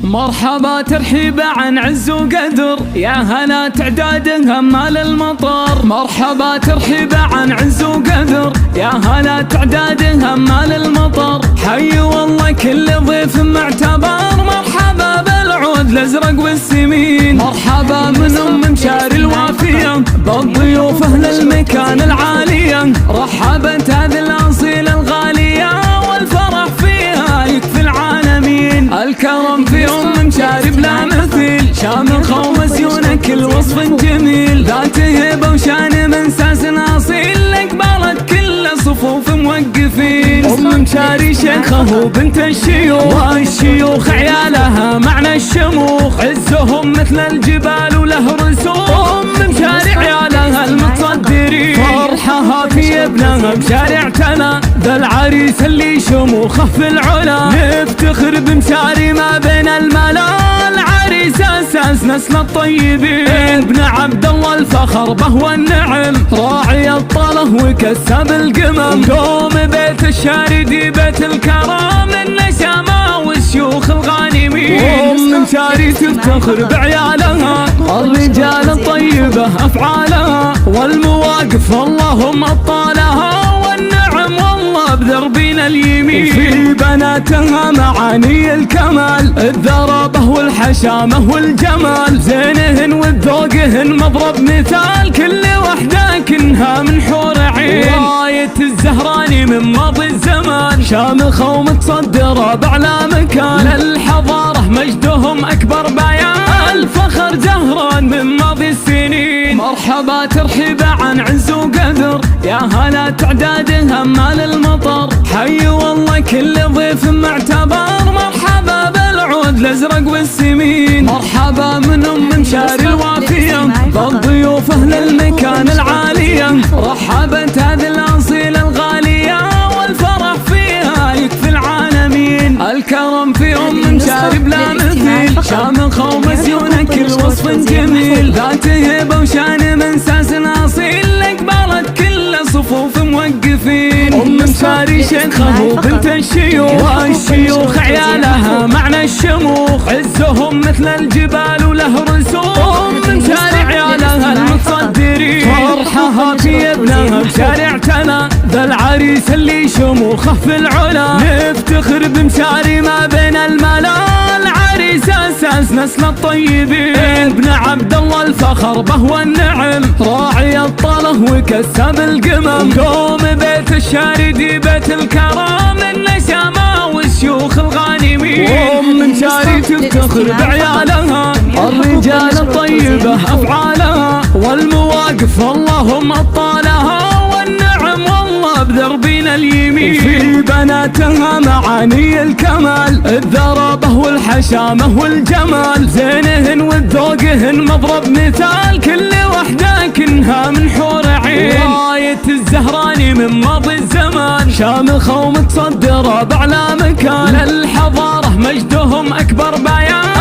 مرحبا ترحيب عن عز وقدر، يا هلا تعداد همال المطر. مرحبا ترحيب عن عز وقدر، يا هلا تعداد همال المطر. حي والله كل ضيف معتبر، مرحبا بالعود الازرق والسمين. مرحبا من مشاري الوافيه بالضيوف اهل المكان العاليه. رحبت هذه الاصيله الغاليه والفرح فيها يكفي العالمين. الكرم في مشاري بلا مثيل، شامخ ومسيونه كل وصف جميل. ذات هبه وشان من ساس اصيل، اقبلت كل صفوف موقفين. مشاري شيخه وبنت الشيوخ، والشيوخ عيالها معنى الشموخ. عزهم مثل الجبال وله رسوم، مشاري عيالها المتصدرين. فرحها في ابنها بشارع تلا، ذا العريس اللي شموخه في العلا. نفتخر بمشاري ما بين الملا، العريس اساس نسل الطيبين. ابن عبد الله الفخر به والنعم، راعي الطله وكسب القمم. دوم بيت الشاردي بيت الكرام، النسامه والشيوخ الغانمين. مشاري تفتخر بعيالها، الرجال الطيبه افعالها. والمواقف اللهم اطالها، والنعم والله بدربنا اليمين. في بناتها معاني الكمال، الذرابه والحشامه والجمال. زينهن وذوقهن مضرب مثال، كل وحده كنها من حور عين. راية الزهراني من ماضي الزمان، شامخه ومتصدره باعلى مكان. للحضاره مجدهم اكبر بيان، الفخر زهران من ماضي السنين. مرحبا ترحيب عن عز وقدر، يا هلا تعداد همال المطر. حي والله كل ضيف معتبر، مرحبا بالعود الازرق والسمين. مرحبا من مشاري الوافيه بالضيوف اهل المكان العاليه. رحبت هذه الاصيله الغاليه والفرح فيها يكفي العالمين. الكرم في مشاري بلا مثيل، شامخه ومسيونه كل وصف جميل. ذات هبه وشان من ساس اصيل، اقبلت كل صفوف موقفين. مشاري شيخه وبنت الشيوخ، والشيوخ عيالها معنى الشموخ. عزهم مثل الجبال وله رسوم، مشاري عيالها المتصدرين. فرحها في ابنها بشارع تلا، ذا العريس اللي شموخه في العلا. نفتخر بمشاري ما بين الملا، العريس اساس نسل الطيبين. ابن عبد الله الفخر به والنعم، راعي الطله وكسب القمم. دوم بيت الشاردي بيت الكرام، النسامه والشيوخ الغانمين. مشاري تفتخر بعيالها، الرجال الطيبه افعالها. والمواقف اللهم اطالها، والنعم والله بدربنا اليمين. في بناتها معاني الكمال، الذرابه والحشامه والجمال. زينهن وذوقهن مضرب مثال، كل وحده كنها من حور عين. راية الزهراني من ماضي الزمان، شامخه ومتصدره باعلى مكان. للحضاره مجدهم اكبر بيان،